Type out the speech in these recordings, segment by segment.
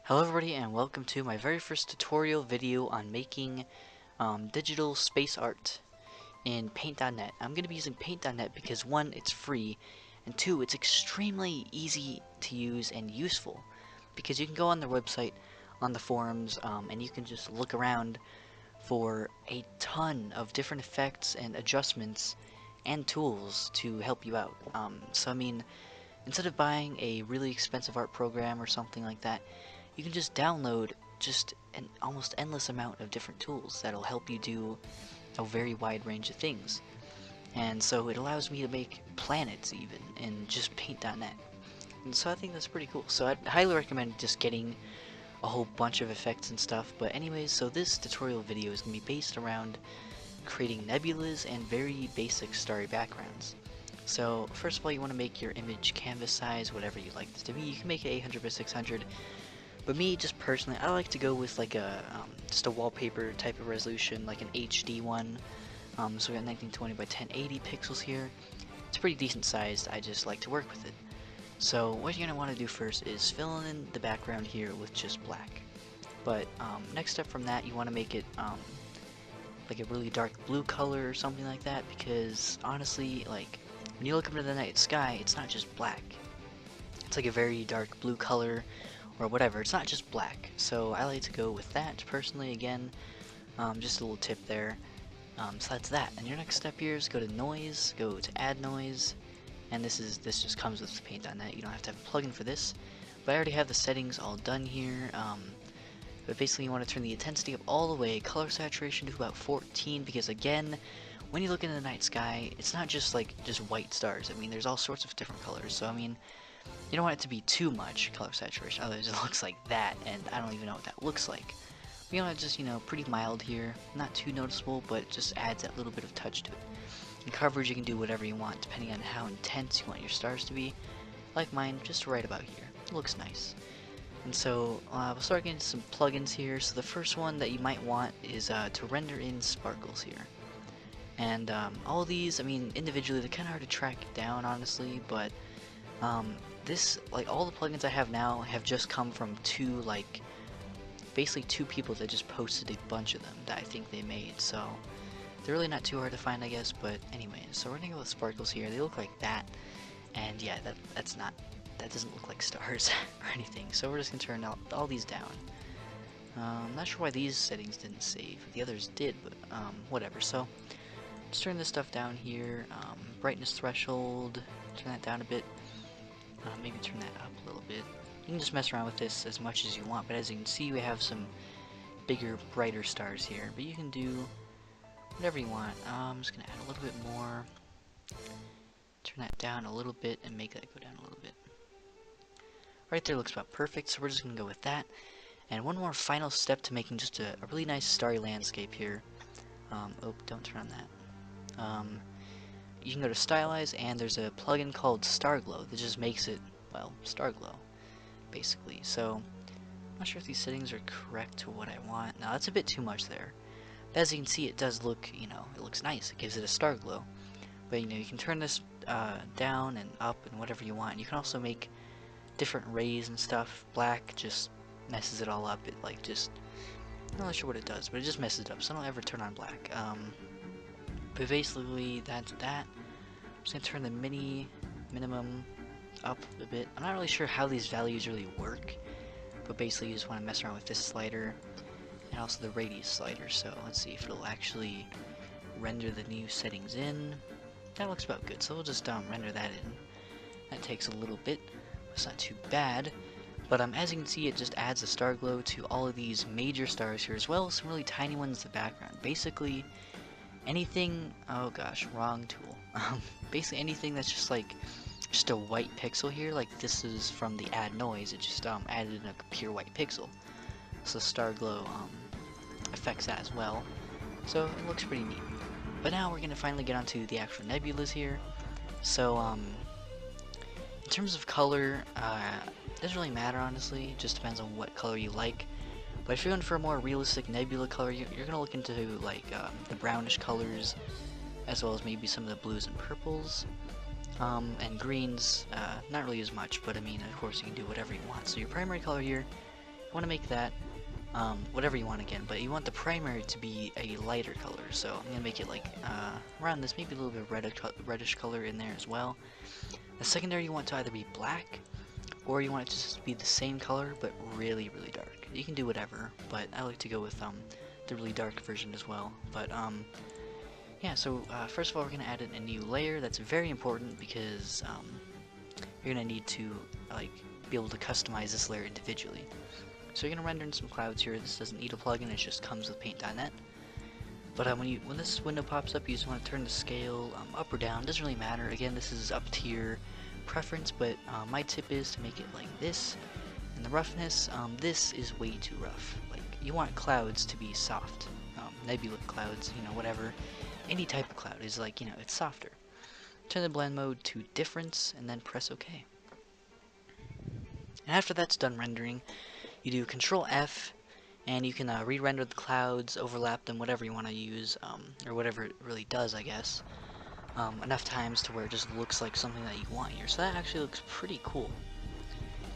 Hello everybody and welcome to my very first tutorial video on making digital space art in Paint.net. I'm going to be using Paint.net because one, it's free, and two, it's extremely easy to use and useful because you can go on their website, on the forums, and you can just look around for a ton of different effects and adjustments and tools to help you out. So I mean, instead of buying a really expensive art program or something like that, you can just download just an almost endless amount of different tools that'll help you do a very wide range of things. And so it allows me to make planets even in just Paint.net. And so I think that's pretty cool. So I'd highly recommend just getting a whole bunch of effects and stuff. But anyways, so this tutorial video is going to be based around creating nebulas and very basic starry backgrounds. So first of all, you want to make your image canvas size whatever you like this to be. You can make it 800 by 600. But me, just personally, I like to go with like a just a wallpaper type of resolution, like an HD one. So we got 1920 by 1080 pixels here. It's pretty decent sized. I just like to work with it. So what you're gonna want to do first is fill in the background here with just black. But next step from that, you want to make it like a really dark blue color or something like that, because honestly, like when you look up into the night sky, it's not just black. It's like a very dark blue color, or whatever. It's not just black. So I like to go with that personally. Again, just a little tip there. So that's that. And your next step here is go to noise, go to add noise, and this just comes with Paint.net. You don't have to have a plugin for this, but I already have the settings all done here. But basically you want to turn the intensity up all the way, color saturation to about 14, because again, when you look into the night sky, it's not just like just white stars. I mean, there's all sorts of different colors. So I mean, you don't want it to be too much color saturation, otherwise it looks like that, and I don't even know what that looks like. You know, just, pretty mild here, not too noticeable, but it just adds that little bit of touch to it. In coverage, you can do whatever you want, depending on how intense you want your stars to be. Like mine, just right about here. It looks nice. And so, we'll start getting some plugins here. So the first one that you might want is to render in sparkles here. And all of these, I mean, individually, they're kind of hard to track down, honestly, but all the plugins I have now have just come from basically two people that just posted a bunch of them that I think they made, so they're really not too hard to find, I guess. But anyways, so we're gonna go with sparkles here. They look like that, and yeah, that doesn't look like stars or anything, so we're just gonna turn all these down. I'm not sure why these settings didn't save. The others did, but whatever. So let's turn this stuff down here. Brightness threshold, turn that down a bit. Maybe turn that up a little bit. You can just mess around with this as much as you want, but as you can see, we have some bigger, brighter stars here. But you can do whatever you want. I'm just gonna add a little bit more. Turn that down a little bit and make that go down a little bit. Right there looks about perfect, so we're just gonna go with that. And one more final step to making just a really nice starry landscape here. Oh, don't turn on that. You can go to Stylize, and there's a plugin called Starglow that just makes it, well, Starglow, basically. So, I'm not sure if these settings are correct to what I want. No, that's a bit too much there. But as you can see, it does look, it looks nice. It gives it a Starglow. But, you can turn this down and up and whatever you want. You can also make different rays and stuff. Black just messes it all up. It, I'm not really sure what it does, but it just messes it up. So don't ever turn on black. But basically, that's that. I'm just gonna turn the minimum up a bit. I'm not really sure how these values really work, but basically you just want to mess around with this slider and also the radius slider. So let's see if it'll actually render the new settings in. That looks about good, so we'll just render that in. That takes a little bit, but it's not too bad. But as you can see, it just adds a star glow to all of these major stars here, as well as some really tiny ones in the background. Basically, anything, oh gosh, wrong tool. Basically anything that's just a white pixel here, like this is from the add noise, it just added in a pure white pixel. So star glow affects that as well. So it looks pretty neat. But now we're gonna finally get onto the actual nebulas here. So in terms of color, it doesn't really matter, honestly. It just depends on what color you like. But if you're going for a more realistic nebula color, you're going to look into the brownish colors, as well as maybe some of the blues and purples, and greens. Not really as much, but I mean, of course, you can do whatever you want. So your primary color here want to make that whatever you want again, but you want the primary to be a lighter color, so I'm gonna make it like around this, maybe a little bit of reddish color in there as well. The secondary you want to either be black, or you want it to just be the same color but really dark. You can do whatever, but I like to go with the really dark version as well. But yeah, so first of all, we're gonna add in a new layer. That's very important because you're gonna need to like be able to customize this layer individually. So you're gonna render in some clouds here. This doesn't need a plugin; it just comes with Paint.net. But when this window pops up, you just want to turn the scale up or down. Doesn't really matter. Again, this is up to your preference, but my tip is to make it like this. And the roughness, this is way too rough. Like, you want clouds to be soft. Nebula clouds, you know, whatever. Any type of cloud is like, you know, it's softer. Turn the blend mode to difference, and then press OK. And after that's done rendering, you do Control F, and you can re-render the clouds, overlap them, whatever you want to use, or whatever it really does, I guess, enough times to where it just looks like something that you want here. So that actually looks pretty cool.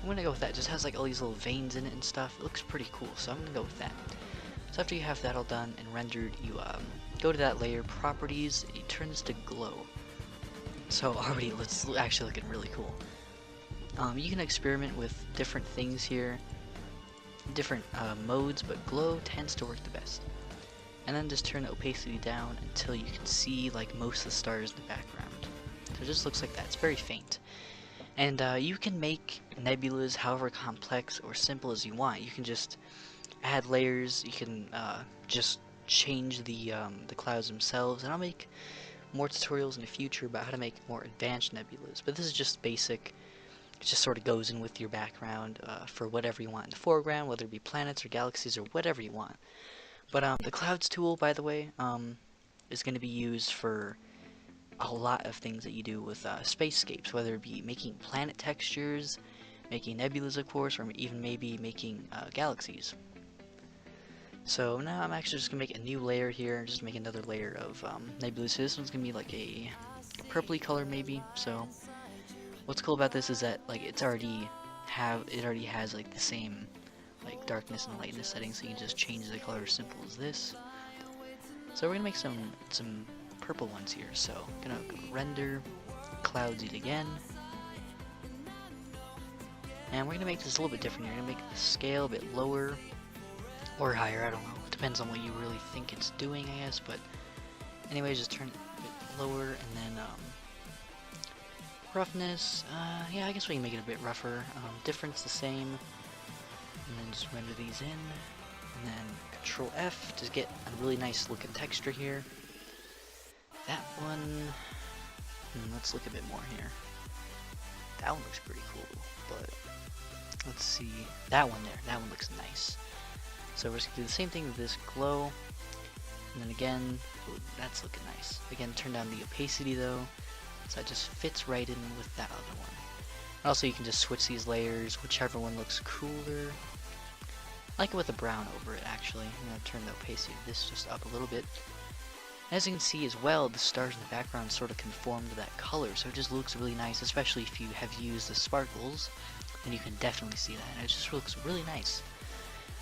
I'm gonna go with that. It just has like all these little veins in it and stuff. It looks pretty cool, so I'm gonna go with that. So after you have that all done and rendered, you go to that layer, properties, you turn this to glow. So already it's actually looking really cool. You can experiment with different things here, different modes, but glow tends to work the best. And then just turn the opacity down until you can see like most of the stars in the background. So it just looks like that. It's very faint. And you can make nebulas however complex or simple as you want. You can just add layers. You can just change the clouds themselves. And I'll make more tutorials in the future about how to make more advanced nebulas. But this is just basic. It just sort of goes in with your background for whatever you want in the foreground, whether it be planets or galaxies or whatever you want. But the clouds tool, by the way, is going to be used for a lot of things that you do with spacescapes, whether it be making planet textures, making nebulas, of course, or even maybe making galaxies. So now I'm actually just going to make a new layer here, and just make another layer of nebulas. So this one's going to be like a purpley color maybe. So what's cool about this is that like it already has like the same like darkness and lightness settings, so you can just change the color as simple as this. So we're gonna make some purple ones here. So gonna render clouds yet again, and we're gonna make this a little bit different here. We're gonna make the scale a bit lower or higher. I don't know. It depends on what you really think it's doing, I guess. But anyways, just turn it a bit lower, and then roughness, yeah, I guess we can make it a bit rougher. Difference the same, and then just render these in, and then Control F to get a really nice looking texture here. That one, let's look a bit more here. That one looks pretty cool, but let's see, that one looks nice. So we're just gonna do the same thing with this glow, and then again, ooh, that's looking nice. Again, turn down the opacity though, so it just fits right in with that other one. And also you can just switch these layers, whichever one looks cooler. I like it with the brown over it actually. I'm going to turn the opacity of this just up a little bit. As you can see as well, the stars in the background sort of conform to that color, so it just looks really nice, especially if you have used the sparkles, then you can definitely see that, and it just looks really nice.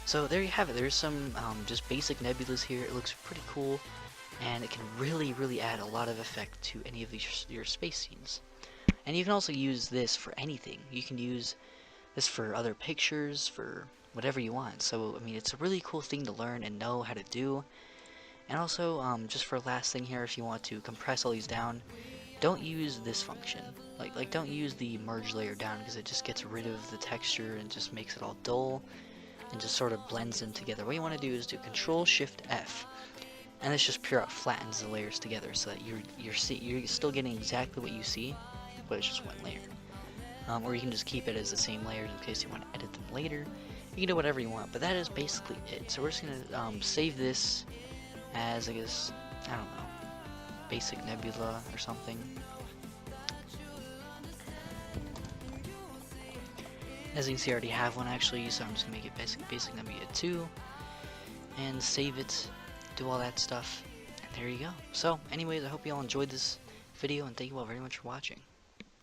So there you have it. There's some just basic nebulas here. It looks pretty cool, and it can really add a lot of effect to any of your space scenes. And you can also use this for anything. You can use this for other pictures, for whatever you want. So I mean, it's a really cool thing to learn and know how to do. And also, just for last thing here, if you want to compress all these down, don't use this function. Like don't use the merge layer down, because it just gets rid of the texture and just makes it all dull and just sort of blends them together. What you want to do is do Control Shift F, and this just pure out flattens the layers together, so that you're still getting exactly what you see, but it's just one layer. Or you can just keep it as the same layers in case you want to edit them later. You can do whatever you want, but that is basically it. So we're just gonna save this as, I guess, I don't know, basic nebula or something. As you can see, I already have one actually, so I'm just gonna make it basic nebula 2 and save it, do all that stuff, and there you go. So anyways, I hope you all enjoyed this video, and thank you all very much for watching.